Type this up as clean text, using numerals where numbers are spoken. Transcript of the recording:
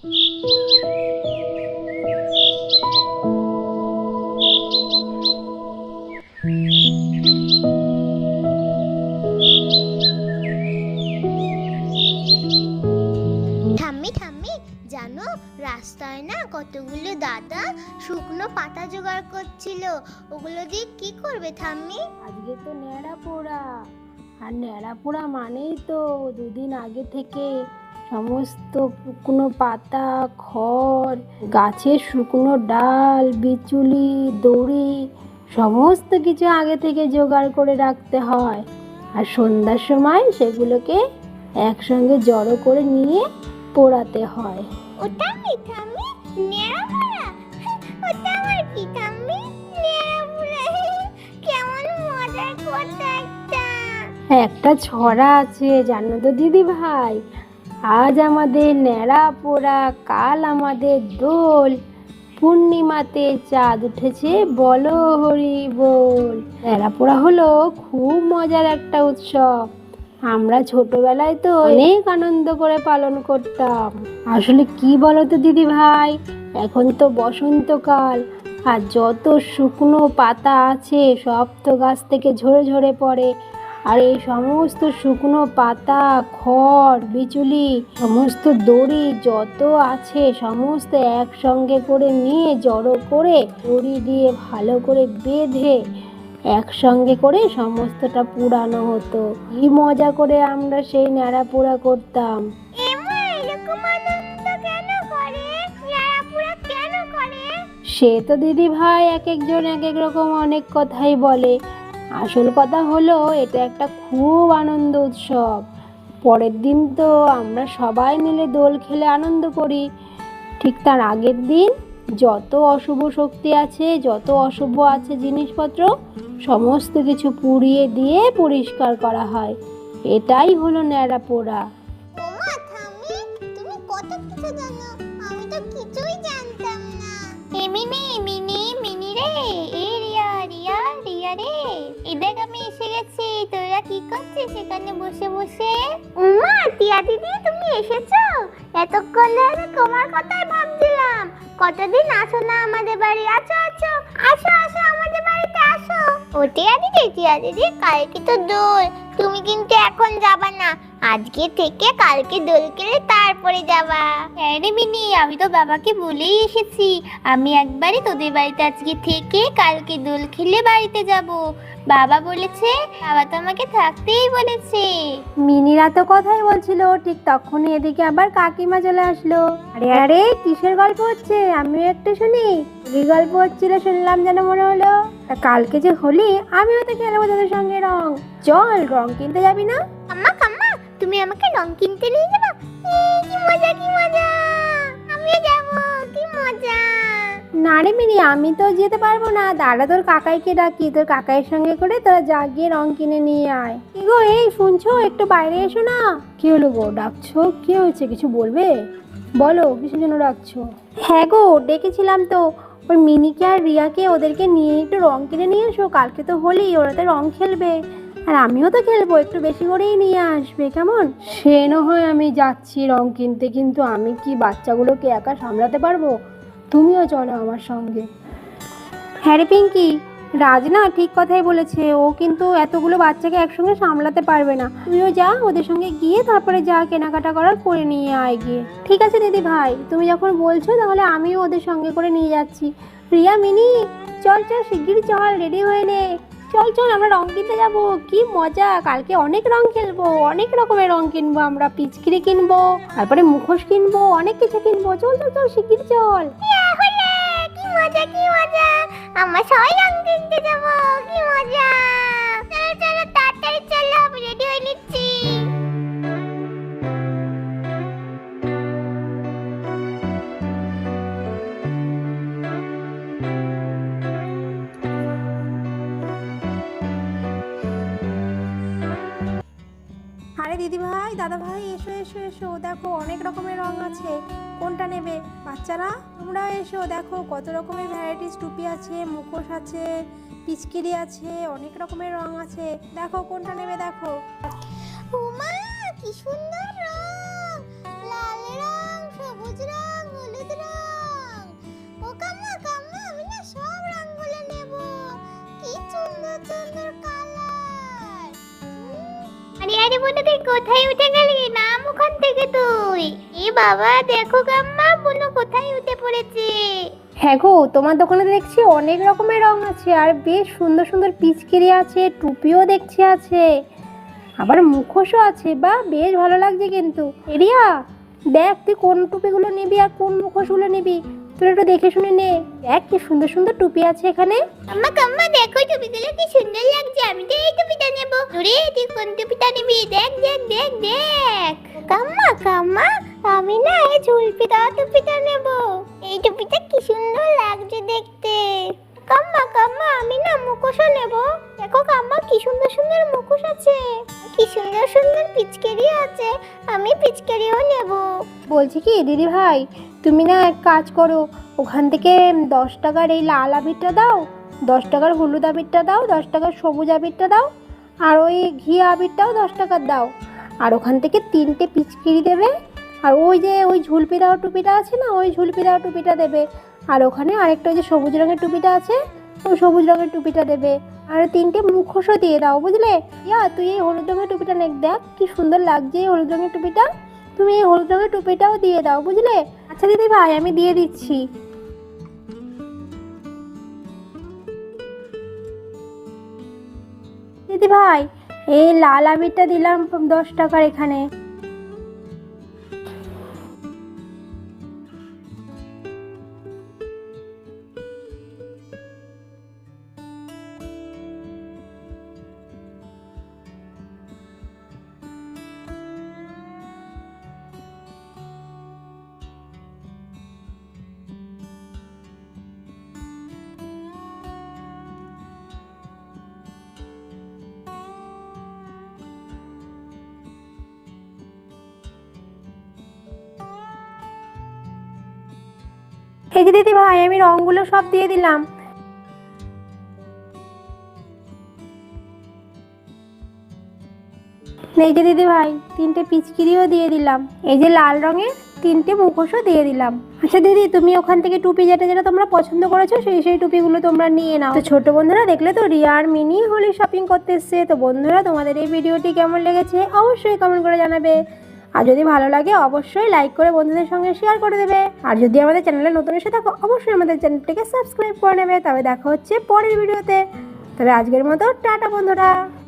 ঠাম্মি ঠাম্মি, জানো রাস্তায় না কতগুলো দাদা শুকনো পাতা জোগাড় করছিল। ওগুলো দিয়ে কি করবে ঠাম্মি? আজকে তো ন্যাড়া পোড়া, আর ন্যাড়া পোড়া মানেই তো দুদিন আগে থেকে সমস্ত শুকনো পাতা, খড়, গাছের শুকনো ডাল, বিচুলি, দড়ি সমস্ত কিছু আগে থেকে জোগাড় করে রাখতে হয়। আর সন্ধ্যার সময় সেগুলোকে একসঙ্গে জড়ো করে নিয়ে পোড়াতে হয়। ওটা কি ঠাম্মি? নেড়া পোড়া? ওটা আবার কি ঠাম্মি? নেড়া পোড়া কেমন মজার কথা একটা। একটা ছড়া আছে জানো তো দিদি ভাই, আজ আমাদের ন্যাড়া পোড়া, কাল আমাদের দোল, পূর্ণিমাতে চাঁদ উঠেছে বলো হরি বল। ন্যাড়া পোড়া হলো খুব মজার একটা উৎসব। আমরা ছোটবেলায় তো অনেক আনন্দ করে পালন করতাম। আসলে কি বলো তো দিদি ভাই, এখন তো বসন্তকাল, আর যত শুকনো পাতা আছে সব তো গাছ থেকে ঝরে ঝরে পড়ে। আর এই সমস্ত শুকনো পাতা, খড়, বিচুলি, সমস্ত দড়ি যত আছে সমস্ত একসঙ্গে করে নিয়ে জড়ো করে দড়ি দিয়ে ভালো করে বেঁধে একসঙ্গে করে সমস্তটা পুড়ানো হতো। কি মজা করে আমরা সেই ন্যাড়া পোড়া করতাম। এমা, এরকম আনন্দ কেন করে? নেড়া পোড়া কেন করে? সে তো দিদি ভাই এক একজন এক এক রকম অনেক কথাই বলে। আসল কথা হলো এটা একটা খুব আনন্দ উৎসব। পরের দিন তো আমরা সবাই মিলে দোল খেলে আনন্দ করি। ঠিক তার আগের দিন যত অশুভ শক্তি আছে, যত অশুভ আছে জিনিসপত্র সমস্ত কিছু পুড়িয়ে দিয়ে পরিষ্কার করা হয়। এটাই হলো ন্যাড়া পোড়া। ওমা ঠাম্মি, তুমি কত কিছু জানো, আমি তো কিছুই জানতাম না। মিনি মিনি মিনি রে, এ রিয়া রিয়া রিয়া রে, এই দেখ আমি এসে গেছি। তোরা কি করছিস সেখানে বসে বসে? উমা, টিয়া দিদি তুমি এসেছো? এতক্ষণ ধরে তোমার কথাই ভাবছিলাম। কতদিন আসো না আমাদের বাড়ি। আসো আসো আসো আসো আমাদের বাড়িতে আসো। ও টিয়া দিদি কালকে তো দোল, তুমি কিন্তু এখন যাবা না। আজকে থেকে কালকে দোল খেলে তারপরে যাবা। হ্যাঁ রে মিনি, আমি তো বাবাকে বলেই এসেছি আমি একবারই তোদের বাড়িতে আজকে থেকে কালকে দোল খেলে বাড়িতে যাব। বাবা বলেছে, বাবা তো আমাকে থাকতেই বলেছে। মিনিরা তো কথাই বলছিল, ঠিক তখনই এদিকে আবার কাকিমা চলে আসলো। আরে আরে, কিসের গল্প হচ্ছে? আমিও একটু শুনি। কি গল্প হচ্ছিল শুনলাম যেন মনে হলো। তা কালকে যে হোলি, আমিও তো খেলবো তোদের সঙ্গে রং। চল, রং কিনতে যাবি না? কাম্মা, তুমি আমাকে রং কিনতে নিয়ে যাবা? কি মজা কি মজা, আমিও যাবো, কি মজা। না রে মিনি, আমি তো যেতে পারবো না। দাঁড়া, তোর কাকাইকে ডাকি, তোর কাকাইয়ের সঙ্গে করে তোরা যা গিয়ে রং কিনে নিয়ে আয়। কি গো, এই শুনছো? একটু বাইরে এসো না। কি হলো গো, ডাকছো? কি হয়েছে, কিছু বলবে? বলো, কিসের জন্য ডাকছো? হ্যাঁ গো, ডেকেছিলাম তো। ওই মিনিকে আর রিয়াকে ওদেরকে নিয়ে একটু রং কিনে নিয়ে এসো। কালকে তো হোলি, ওরা তো রং খেলবে, আর আমিও তো খেলবো। একটু বেশি করেই নিয়ে আসবে, কেমন? সে না হয় আমি যাচ্ছি রং কিনতে, কিন্তু আমি কি বাচ্চাগুলোকে একা সামলাতে পারবো? তুমিও চলো আমার সঙ্গে। হ্যাঁ রে পিঙ্কি, রাজ না ঠিক কথাই বলেছে। ও কিন্তু এতগুলো বাচ্চাকে একসঙ্গে সামলাতে পারবে না। তুইও যা, ওদের সঙ্গে গিয়ে তারপরে যা কেনাকাটা করার করে নিয়ে আয় গিয়ে। ঠিক আছে দিদি ভাই, তুমি যখন বলছো তাহলে আমিও ওদের সঙ্গে করে নিয়ে যাচ্ছি। রিয়া, মিনি, চল চল, শিগগিরই চল, রেডি হয়ে নে। চল চল, আমরা রং কিনতে যাবো। কি মজা, কালকে অনেক রং খেলবো, অনেক রকমের রং কিনবো আমরা। পিচকিরি কিনবো, তারপরে মুখোশ কিনবো, অনেক কিছু কিনবো। চল চল চল, শিগগিরই চল। কি মজা কি মজা, আমরা সবাই রং কিনতে যাবো, কি মজা। চলো চলো তাড়াতাড়ি চলো, আমি রেডি হয়ে নিচ্ছি। আরে দিদি ভাই, দাদা ভাই, এসো এসো এসো, দেখো অনেক রকমের রং আছে। কোনটা নেবে? বাচ্চারা তোমরা এসো, দেখো কত রকমের ভ্যারাইটিস টুপি আছে, মুখোশ আছে, পিচকিরি আছে, অনেক রকমের রং আছে। দেখো কোনটা নেবে, দেখো। উমা, কি সুন্দর রং, লাল রং, সবুজ রং, বোনা তুই কোথায় উঠে গেলি? নাম ওখান থেকে তুই। এ বাবা দেখো গাম্মা, বুনু কোথায় উঠে পড়েছে। হ্যাঁ গো, তোমার দোকানে দেখছি অনেক রকমের রং আছে, আর বেশ সুন্দর সুন্দর পিচকারি আছে, টুপিও দেখছি আছে, আবার মুখোশও আছে। বা বেশ ভালো লাগছে কিন্তু। এরিয়া, দেখ তুই কোন টুপিগুলো নিবি আর কোন মুখোশগুলো নিবি, তুই একটু দেখে শুনে নে। দেখ কি সুন্দর সুন্দর টুপি আছে এখানে। আম্মা কাম্মা দেখো টুপিগুলো কি সুন্দর লাগছে, আমি তো এই টুপিটা নেবো। ওরে তুই কোন টুপিটা নিবি? দেখ দেখ দেখ দেখ। কাম্মা কাম্মা, আমি না এই ঝুলপি দেওয়া টুপিটা নেবো। এই টুপিটা কি সুন্দর লাগছে দেখতে। কাম্মা কাম্মা, আমি না মুখোশও নেবো। দেখো কাম্মা কি সুন্দর সুন্দর মুখোশ আছে, কি সুন্দর সুন্দর পিচকারি আছে, আমি পিচকারিও নেবো। বলছি কি দিদি ভাই, তুমি না এক কাজ করো, ওখান থেকে 10 টাকার এই লাল আবিরটা দাও, 10 টাকার হলুদ আবিরটা দাও, 10 টাকার সবুজ আবিরটা দাও, আর ওই ঘি আবিরটাও 10 টাকার দাও। আর ওখান থেকে 3টে পিচকিরি দেবে, আর ওই যে ওই ঝুলপি দেওয়া টুপিটা আছে না, ওই ঝুলপি দেওয়া টুপিটা দেবে। আর ওখানে আরেকটা ওই যে সবুজ রঙের টুপিটা আছে, ওই সবুজ রঙের টুপিটা দেবে। আর 3টে মুখোশও দিয়ে দাও, বুঝলে? ইয়া তুই এই হলুদ রঙের টুপিটা নে, দেখ কি সুন্দর লাগছে এই হলুদ রঙের টুপিটা। তুমি এই হলুদ রঙের টুপিটাও দিয়ে দাও, বুঝলে? আচ্ছা দিদি ভাই, আমি দিয়ে দিচ্ছি। দিদি ভাই, এই লাল আবিরটা দিলাম 10 টাকার এখানে। এই যে দিদি ভাই, আমি রঙগুলো সব দিয়ে দিলাম। এই যে দিদি ভাই, 3টে পিচকিরিও দিয়ে দিলাম। এই যে লাল রঙের 3টে মুখোশও দিয়ে দিলাম। আচ্ছা দিদি, তুমি ওখান থেকে টুপি যেটা যেটা তোমরা পছন্দ করেছো সেই টুপিগুলো তোমরা নিয়ে নাও। তো ছোট বন্ধুরা, দেখলে তো রিয়া আর মিনি হোলি শপিং করতে এসছে। তো বন্ধুরা, তোমাদের এই ভিডিওটি কেমন লেগেছে অবশ্যই কমেন্ট করে জানাবে। আর যদি ভালো লাগে অবশ্যই লাইক করে বন্ধুদের সঙ্গে শেয়ার করে দেবে। আর যদি আমাদের চ্যানেলে নতুন এসে থাকো অবশ্যই আমাদের চ্যানেলটিকে সাবস্ক্রাইব করে নেবে। তবে দেখা হচ্ছে পরের ভিডিওতে। তবে আজকের মতো টাটা বন্ধুরা।